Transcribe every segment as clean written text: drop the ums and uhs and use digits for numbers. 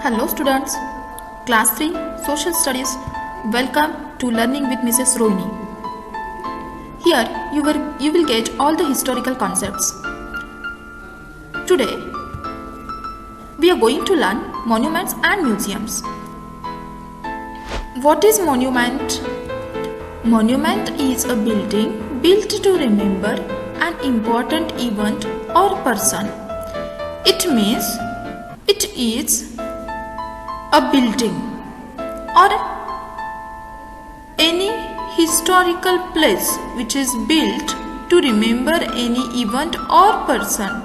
Hello students, class 3 social studies. Welcome to learning with Mrs. Rohini. Here you will get all the historical concepts. Today we are going to learn monuments and museums. What is monument? Monument is a building built to remember an important event or person. It means it is a building or any historical place which is built to remember any event or person.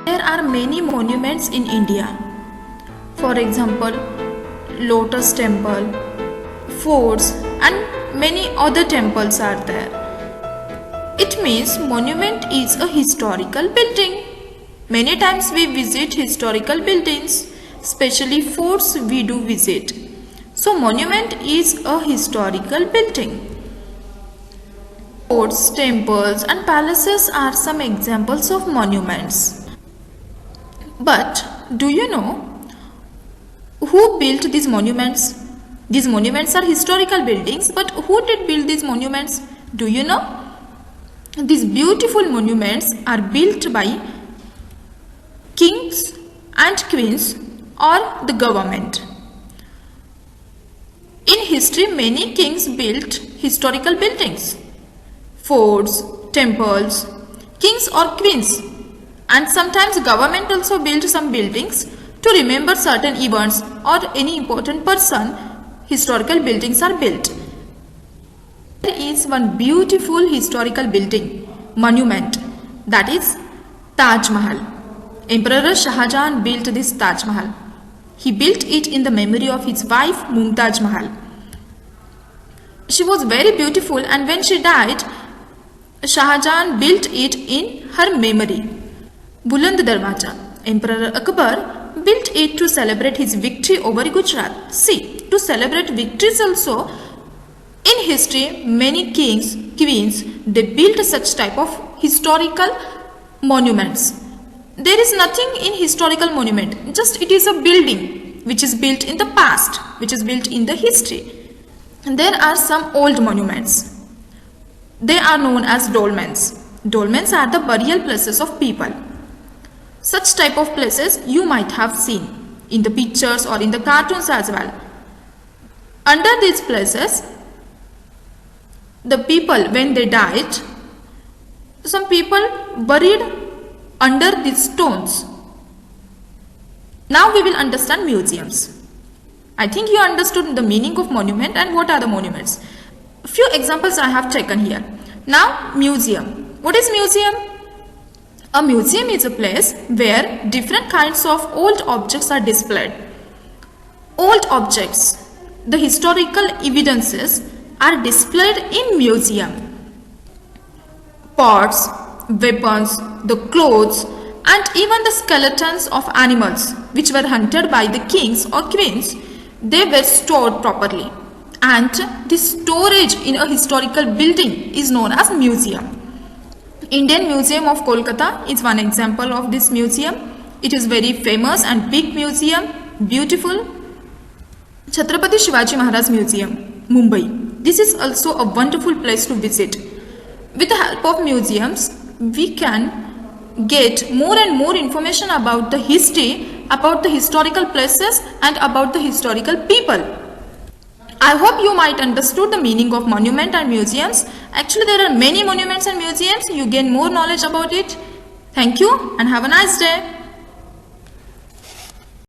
There are many monuments in India. For example, Lotus Temple, forts and many other temples are there. It means monument is a historical building. Many times we visit historical buildings, especially forts we do visit. So monument is a historical building. Forts, temples and palaces are some examples of monuments. But do you know who built these monuments? These monuments are historical buildings, but who did build these monuments? Do you know? These beautiful monuments are built by kings and queens or the government. In history, many kings built historical buildings, forts, temples, kings or queens, and sometimes government also built some buildings to remember certain events or any important person. Historical buildings are built. There is one beautiful historical building, monument, that is Taj Mahal. Emperor Shah Jahan built this Taj Mahal. He built it in the memory of his wife Mumtaz Mahal. She was very beautiful, and when she died, Shah Jahan built it in her memory. Buland Darwaja. Emperor Akbar built it to celebrate his victory over Gujarat. See, to celebrate victories also, in history, many kings, queens, they built such type of historical monuments. There is nothing in historical monument, just it is a building which is built in the past, which is built in the history. And there are some old monuments. They are known as dolmens. Dolmens are the burial places of people. Such type of places you might have seen in the pictures or in the cartoons as well. Under these places, the people, when they died, some people buried under these stones. Now we will understand museums. I think you understood the meaning of monument and what are the monuments. A few examples I have taken here. Now museum. What is museum? A museum is a place where different kinds of old objects are displayed. Old objects, the historical evidences are displayed in museum. Pots, weapons, the clothes and even the skeletons of animals which were hunted by the kings or queens, they were stored properly. And this storage in a historical building is known as museum. Indian Museum of Kolkata is one example of this museum. It is very famous and big museum, beautiful. Chhatrapati Shivaji Maharaj Museum, Mumbai. This is also a wonderful place to visit. With the help of museums, we can get more and more information about the history, about the historical places and about the historical people. I hope you might understood the meaning of monument and museums. Actually, there are many monuments and museums. You gain more knowledge about it. Thank you and have a nice day.